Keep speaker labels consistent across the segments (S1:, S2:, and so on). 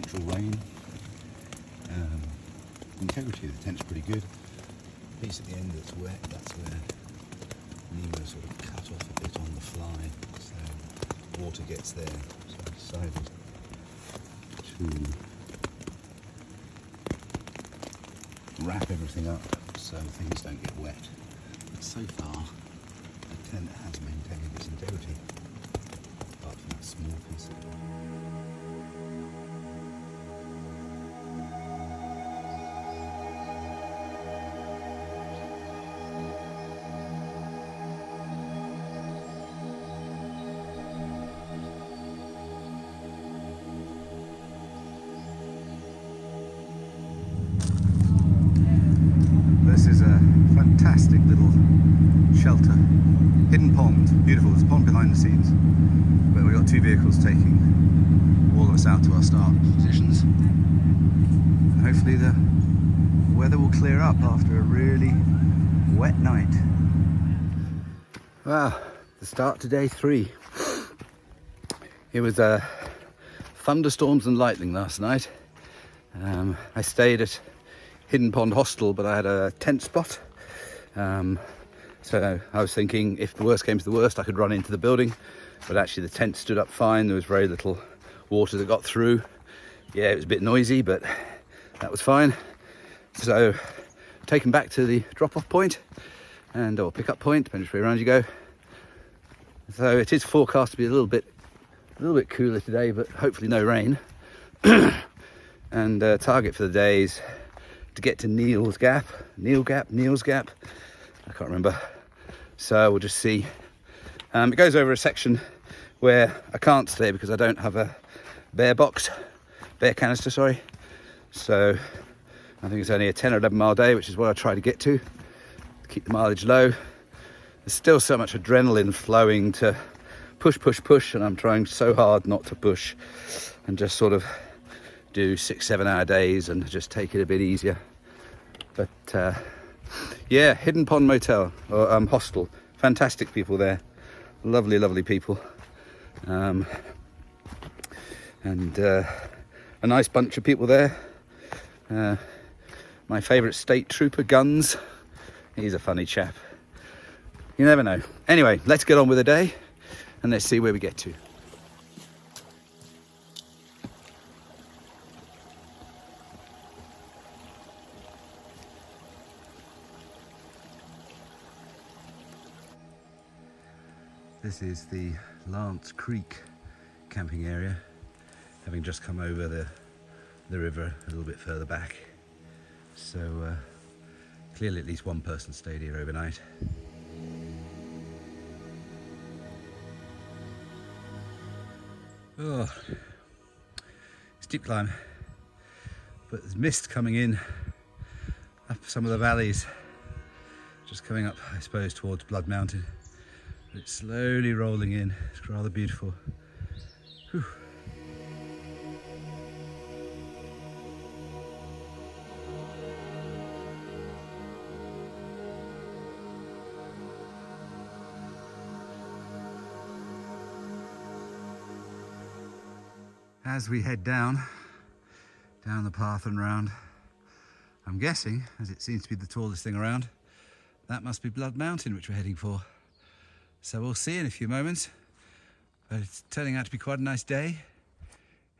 S1: torrential rain. Integrity of the tent's pretty good. Piece at the end that's wet, that's where Nemo sort of cut off a bit on the fly, so water gets there. So I decided to wrap everything up so things don't get wet. But so far, the tent has maintained its integrity, apart from that small piece. This is a fantastic little shelter. Hidden pond, beautiful. There's a pond behind the scenes. But we've got two vehicles taking all of us out to our start positions. And hopefully the weather will clear up after a really wet night. Wow, the start to day 3. It was thunderstorms and lightning last night. I stayed at Hidden Pond Hostel, but I had a tent spot. So I was thinking if the worst came to the worst, I could run into the building, but actually the tent stood up fine. There was very little water that got through. Yeah, it was a bit noisy, but that was fine. So taken back to the drop-off point or pick-up point, depending which way around you go. So it is forecast to be a little bit cooler today, but hopefully no rain. And target for the day is to get to Neels Gap, I can't remember. So we'll just see. It goes over a section where I can't stay because I don't have a bear canister, sorry. So I think it's only a 10 or 11 mile day, which is what I try to get to keep the mileage low. There's still so much adrenaline flowing to push, and I'm trying so hard not to push and just sort of do 6-7 hour days and just take it a bit easier. But yeah, Hidden Pond Motel or Hostel, fantastic people there, lovely people, and a nice bunch of people there. My favourite state trooper, Guns, he's a funny chap. You never know. Anyway, let's get on with the day and let's see where we get to. This is the Lance Creek camping area, having just come over the river a little bit further back. So clearly at least one person stayed here overnight. Oh, steep climb, but there's mist coming in up some of the valleys, just coming up, I suppose, towards Blood Mountain. It's slowly rolling in. It's rather beautiful. Whew. As we head down the path and round, I'm guessing, as it seems to be the tallest thing around, that must be Blood Mountain, which we're heading for. So we'll see in a few moments, but it's turning out to be quite a nice day.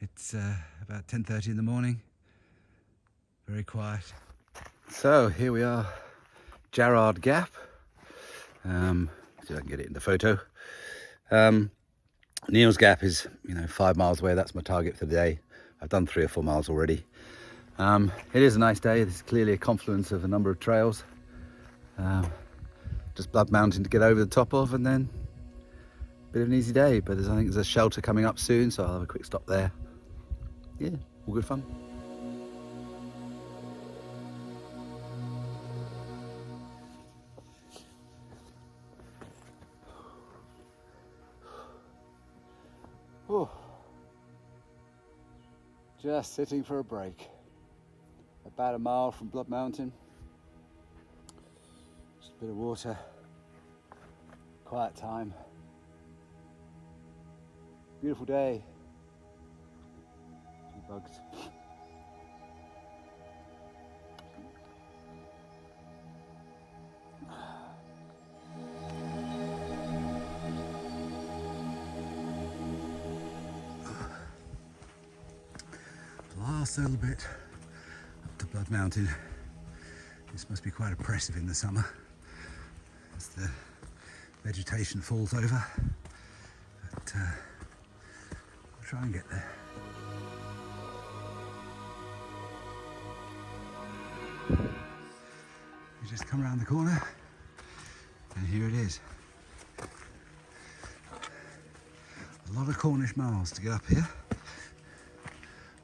S1: It's about 10:30 in the morning, very quiet. So here we are, Jarrard Gap. See if I can get it in the photo. Neels Gap is, 5 miles away. That's my target for the day. I've done 3 or 4 miles already. It is a nice day. This is clearly a confluence of a number of trails. Just Blood Mountain to get over the top of, and then a bit of an easy day. But I think there's a shelter coming up soon, so I'll have a quick stop there. Yeah, all good fun. Oh, just sitting for a break. About a mile from Blood Mountain. Just a bit of water, quiet time. Beautiful day. bugs. Last little bit up to Blood Mountain. This must be quite oppressive in the summer as the vegetation falls over, but we'll try and get there. You just come around the corner and here it is. A lot of Cornish miles to get up here.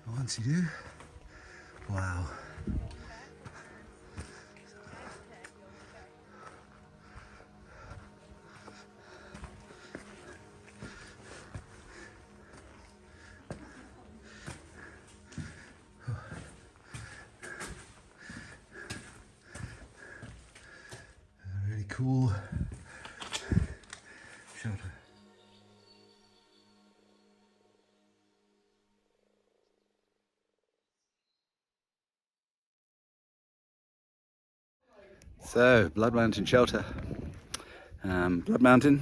S1: And once you do, wow. Really cool shelter. So, Blood Mountain shelter. Blood Mountain,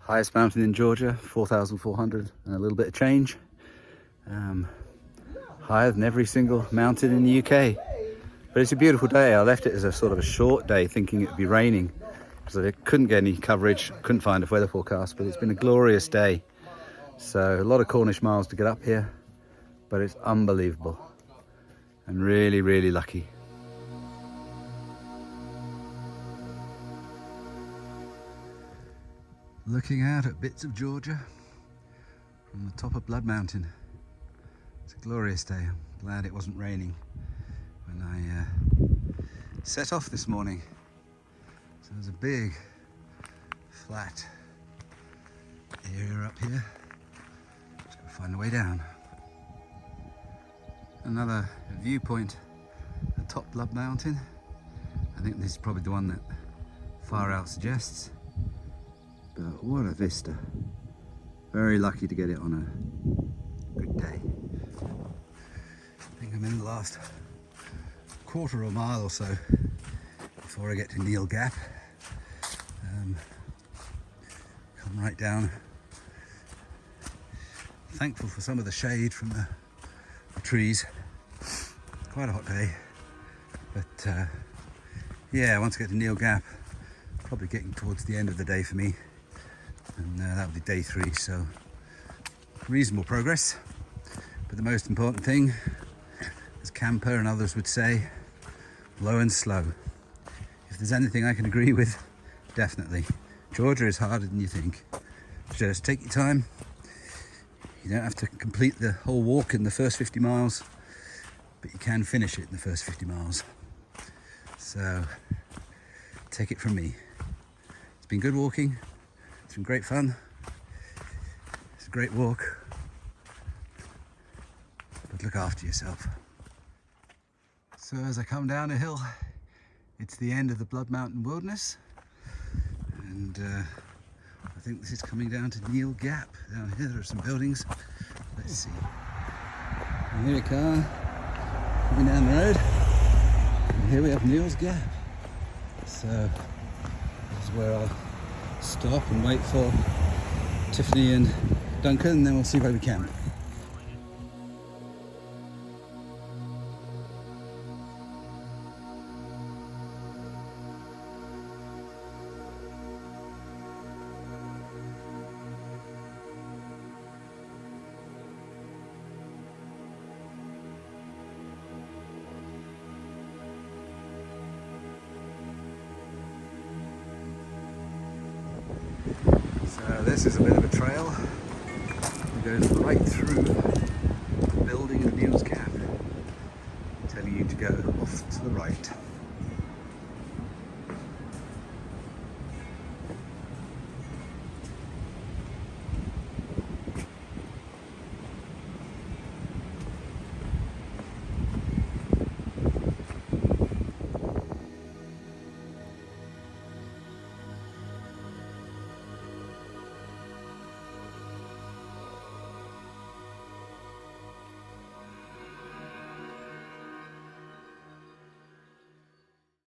S1: highest mountain in Georgia, 4,400 and a little bit of change. Higher than every single mountain in the UK. But it's a beautiful day. I left it as a sort of a short day thinking it would be raining because I couldn't get any coverage, couldn't find a weather forecast, but it's been a glorious day. So a lot of Cornish miles to get up here, but it's unbelievable and really, really lucky. Looking out at bits of Georgia from the top of Blood Mountain. It's a glorious day. I'm glad it wasn't raining when I set off this morning. So there's a big flat area up here. Just gotta find a way down. Another viewpoint at top Blood Mountain. I think this is probably the one that Far Out suggests. But what a vista. Very lucky to get it on a good day. I think I'm in the last quarter of a mile or so before I get to Neels Gap. Come right down. Thankful for some of the shade from the trees. Quite a hot day. But yeah, once I get to Neels Gap, probably getting towards the end of the day for me. And that will be day 3, so reasonable progress. But the most important thing, as Camper and others would say, low and slow. If there's anything I can agree with, definitely. Georgia is harder than you think. Just take your time. You don't have to complete the whole walk in the first 50 miles, but you can finish it in the first 50 miles. So take it from me. It's been good walking. It's been great fun. It's a great walk. But look after yourself. So as I come down a hill, it's the end of the Blood Mountain Wilderness. And I think this is coming down to Neels Gap. Down here there are some buildings. Let's see. And here a car coming down the road. And here we have Neels Gap. So this is where I'll stop and wait for Tiffany and Duncan, and then we'll see where we camp. So this is a bit of a trail. It goes right through